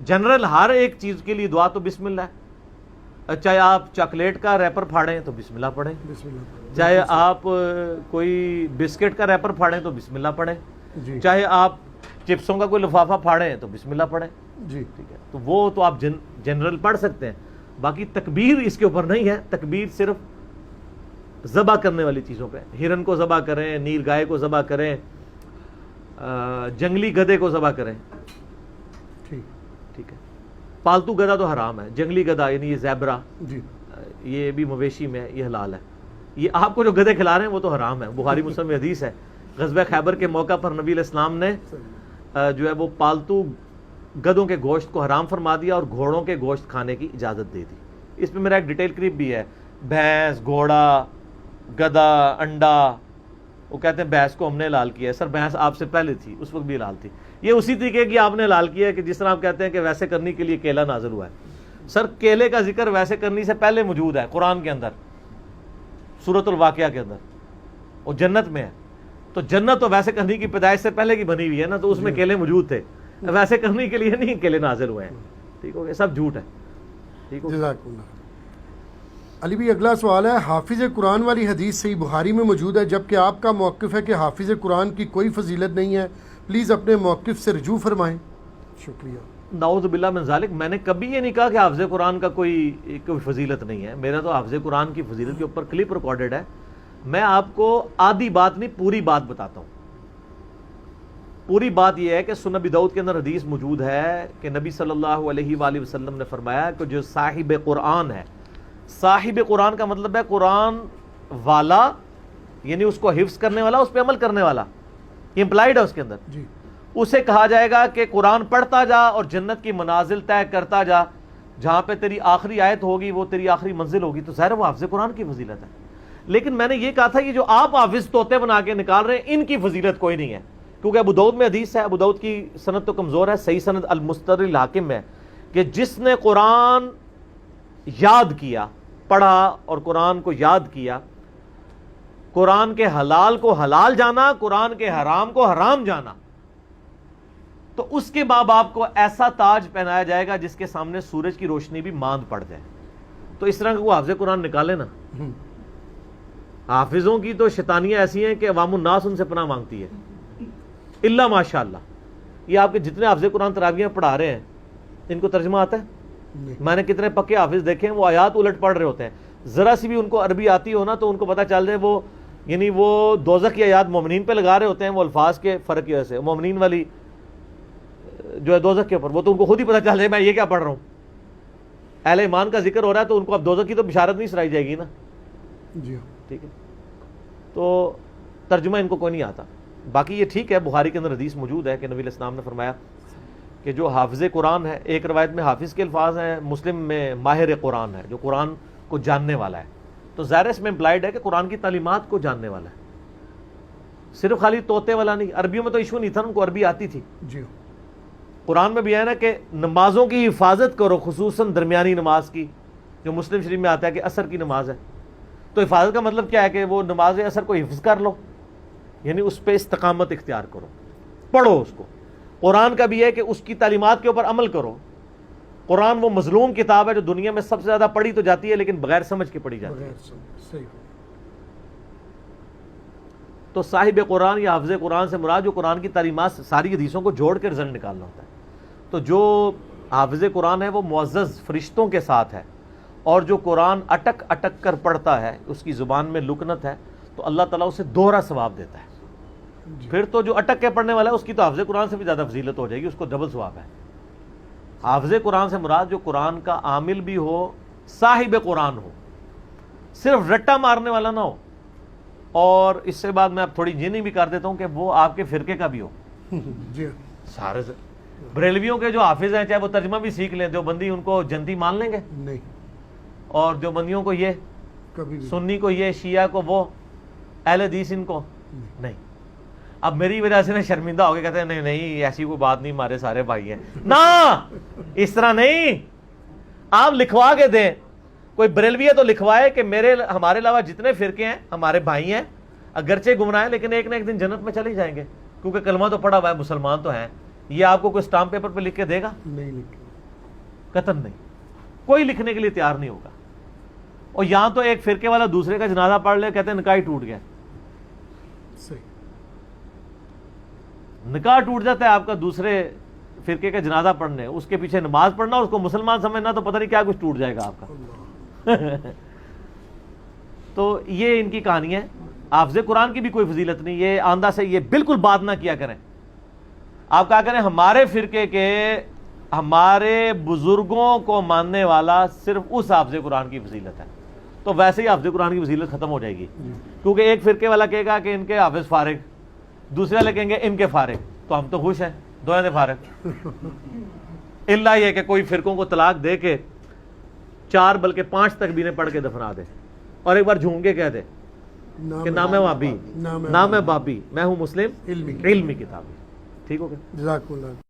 General ہر ایک چیز کے لیے دعا تو بسم اللہ ہے. چاہے آپ چاکلیٹ کا ریپر پھاڑیں تو بسم اللہ پڑھیں, چاہے آپ کوئی بسکٹ کا ریپر پھاڑیں تو بسم اللہ پڑھیں, چاہے آپ چپسوں کا کوئی لفافہ پھاڑیں تو بسم اللہ پڑھیں. جی ٹھیک ہے, تو وہ تو آپ جنرل پڑھ سکتے ہیں. باقی تکبیر اس کے اوپر نہیں ہے. تکبیر صرف ذبح کرنے والی چیزوں پہ, ہرن کو ذبح کریں, نیل گائے کو ذبح کریں, جنگلی گدھے کو ذبح کریں, ٹھیک ہے. پالتو گدھا تو حرام ہے, جنگلی گدھا یعنی یہ زیبرا, یہ بھی مویشی میں, یہ حلال ہے. یہ آپ کو جو گدھے کھلا رہے ہیں وہ تو حرام ہے. بخاری مسلم میں حدیث ہے, غزوہ خیبر کے موقع پر نبی علیہ السلام نے جو ہے وہ پالتو گدھوں کے گوشت کو حرام فرما دیا اور گھوڑوں کے گوشت کھانے کی اجازت دے دی. اس پہ میرا ایک ڈیٹیل کلپ بھی ہے. بھینس, گھوڑا, گدھا, انڈا, وہ کہتے ہیں بھینس کو ہم نے حلال کیا ہے. سر بھینس آپ سے پہلے تھی, اس وقت بھی حلال تھی. یہ اسی طریقے کی آپ نے حلال کیا ہے کہ جس طرح آپ کہتے ہیں کہ ویسے کرنے کے لیے کیلا نازل ہوا ہے. سر کیلے کا ذکر ویسے کرنے سے پہلے موجود ہے قرآن کے اندر, سورۃ الواقعہ کے اندر, وہ جنت میں ہے. تو جنت تو ویسے کرنے کی پیدائش سے پہلے کی بنی ہوئی ہے نا, تو اس میں کیلے موجود تھے. ویسے کرنے کے لیے نہیں کیلے نازل ہوئے ہیں. ٹھیک ہو گیا, سب جھوٹ ہے. ٹھیک ہو گیا. علی بھی اگلا سوال ہے, حافظ قرآن والی حدیث صحیح بخاری میں موجود ہے, جبکہ آپ کا موقف ہے کہ حافظ قرآن کی کوئی فضیلت نہیں ہے. پلیز اپنے موقف سے رجوع فرمائیں. شکریہ. نعوذ باللہ من ذالک, میں نے کبھی یہ نہیں کہا کہ حافظ قرآن کا کوئی فضیلت نہیں ہے. میرا تو حافظ قرآن کی فضیلت کے اوپر کلپ ریکارڈڈ ہے. میں آپ کو آدھی بات نہیں پوری بات بتاتا ہوں. پوری بات یہ ہے کہ سنن ابی داؤد کے اندر حدیث موجود ہے کہ نبی صلی اللہ علیہ وآلہ وسلم نے فرمایا کہ جو صاحب قرآن ہے, صاحب قرآن کا مطلب ہے قرآن والا, یعنی اس کو حفظ کرنے والا, اس پہ عمل کرنے والا, یہ امپلائڈ ہے اس کے اندر. اسے کہا جائے گا کہ قرآن پڑھتا جا اور جنت کی منازل طے کرتا جا, جہاں پہ تیری آخری آیت ہوگی وہ تیری آخری منزل ہوگی. تو ظاہر وہ حافظ قرآن کی فضیلت ہے. لیکن میں نے یہ کہا تھا کہ جو آپ حافظ طوطے بنا کے نکال رہے ہیں ان کی فضیلت کوئی نہیں ہے, کیونکہ ابو داؤد میں حدیث ہے, ابو داؤد کی سند تو کمزور ہے, صحیح سند المستدرک الحاکم میں, کہ جس نے قرآن یاد کیا, پڑھا اور قرآن کو یاد کیا, قرآن کے حلال کو حلال جانا, قرآن کے حرام کو حرام جانا, تو اس کے ماں باپ کو ایسا تاج پہنایا جائے گا جس کے سامنے سورج کی روشنی بھی ماند پڑ جائے. تو اس طرح کا وہ حافظ قرآن نکالے نا. حافظوں کی تو شیطانیاں ایسی ہیں کہ عوام الناس ان سے پناہ مانگتی ہے, اللہ ماشاء اللہ. یہ آپ کے جتنے حافظ قرآن تراویحیں پڑھا رہے ہیں ان کو ترجمہ آتا ہے؟ میں نے کتنے پکے حافظ دیکھے ہیں, وہ آیات الٹ پڑھ رہے ہوتے ہیں, ذرا سی بھی ان کو عربی آتی ہو نا تو ان کو پتہ چل جائے وہ, یعنی وہ دوزخ کی آیات مومنین پہ لگا رہے ہوتے ہیں, وہ الفاظ کے فرق کی وجہ سے. مومنین والی جو ہے دوزخ کے اوپر, وہ تو ان کو خود ہی پتہ چل جائے میں یہ کیا پڑھ رہا ہوں. اہل ایمان کا ذکر ہو رہا ہے تو ان کو اب دوزخ کی تو بشارت نہیں سنائی جائے گی نا. جی ٹھیک ہے, تو ترجمہ ان کو کوئی نہیں آتا. باقی یہ ٹھیک ہے, بخاری کے اندر حدیث موجود ہے کہ نبی علیہ السلام نے فرمایا کہ جو حافظ قرآن ہے, ایک روایت میں حافظ کے الفاظ ہیں, مسلم میں ماہر قرآن ہے, جو قرآن کو جاننے والا ہے. تو ظاہر اس میں امپلائڈ ہے کہ قرآن کی تعلیمات کو جاننے والا ہے, صرف خالی طوطے والا نہیں. عربیوں میں تو ایشو نہیں تھا, ان کو عربی آتی تھی. جی قرآن میں بھی ہے نا کہ نمازوں کی حفاظت کرو, خصوصاً درمیانی نماز کی, جو مسلم شریف میں آتا ہے کہ عصر کی نماز ہے. تو حفاظت کا مطلب کیا ہے کہ وہ نماز عصر کو حفظ کر لو, یعنی اس پہ استقامت اختیار کرو, پڑھو اس کو. قرآن کا بھی ہے کہ اس کی تعلیمات کے اوپر عمل کرو. قرآن وہ مظلوم کتاب ہے جو دنیا میں سب سے زیادہ پڑھی تو جاتی ہے لیکن بغیر سمجھ کے پڑھی جاتی ہے. تو صاحب قرآن یا حافظ قرآن سے مراد جو قرآن کی تعلیمات ساری حدیثوں کو جوڑ کے رزلٹ نکالنا ہوتا ہے. تو جو حافظ قرآن ہے وہ معزز فرشتوں کے ساتھ ہے, اور جو قرآن اٹک اٹک کر پڑھتا ہے, اس کی زبان میں لکنت ہے, تو اللہ تعالیٰ اسے دوہرا ثواب دیتا ہے. پھر تو جو اٹک کے پڑھنے والا ہے اس کی تو حافظ قرآن سے بھی زیادہ فضیلت ہو جائے گی, اس کو ڈبل ثواب ہے. حافظ قرآن سے مراد جو قرآن کا عامل بھی ہو, صاحب قرآن ہو, صرف رٹا مارنے والا نہ ہو. اور اس سے بعد میں اب تھوڑی جینی بھی کر دیتا ہوں کہ وہ آپ کے فرقے کا بھی ہو. سارے بریلویوں کے جو حافظ ہیں, چاہے وہ ترجمہ بھی سیکھ لیں, جو بندی ان کو جنتی مان لیں گے نہیں, اور جو بندیوں کو یہ, سنی کو یہ, شیعہ کو وہ, اہل حدیث ان کو نہیں. اب میری وجہ سے نا شرمندہ ہو گئے, کہتے ہیں نہیں نہیں ایسی کوئی بات نہیں, ہمارے سارے بھائی ہیں نا, اس طرح نہیں. آپ لکھوا کے دیں, کوئی بریلوی ہے تو لکھوائے کہ ہمارے علاوہ جتنے فرقے ہیں ہمارے بھائی ہیں, اگرچہ گمراہ ہیں لیکن ایک نہ ایک دن جنت میں چلے جائیں گے, کیونکہ کلمہ تو پڑھا ہوا ہے, مسلمان تو ہیں. یہ آپ کو کوئی اسٹامپ پیپر پہ لکھ کے دے گا؟ نہیں. قطن نہیں، کوئی لکھنے کے لیے تیار نہیں ہوگا. اور یہاں تو ایک فرقے والا دوسرے کا جنازہ پڑھ لے، کہتے ہیں نکاح ہی ٹوٹ گیا. صحیح. نکاح ٹوٹ جاتا ہے آپ کا دوسرے فرقے کا جنازہ پڑھنے، اس کے پیچھے نماز پڑھنا، اس کو مسلمان سمجھنا، تو پتہ نہیں کیا کچھ ٹوٹ جائے گا آپ کا. تو یہ ان کی کہانی ہے. حافظ قرآن کی بھی کوئی فضیلت نہیں. یہ آندہ سے یہ بالکل بات نہ کیا کریں. آپ کہا کریں ہمارے فرقے کے ہمارے بزرگوں کو ماننے والا صرف اس حافظ قرآن کی فضیلت ہے، تو ویسے ہی حافظ قرآن کی فضیلت ختم ہو جائے گی. کیونکہ ایک فرقے والا کہے گا کہ ان کے حافظ فارغ، دوسرے والے کہیں گے ان کے فارغ، تو ہم تو خوش ہیں دونوں نے فارغ. اللہ یہ کہ کوئی فرقوں کو طلاق دے کے 4 بلکہ 5 تکبیریں پڑھ کے دفنا دے، اور ایک بار جھوم کے کہہ دے کہ نہ میں وہابی، نہ میں بابی، میں ہوں مسلم علمی کتابی. ٹھیک ہو گیا. جزاک اللہ.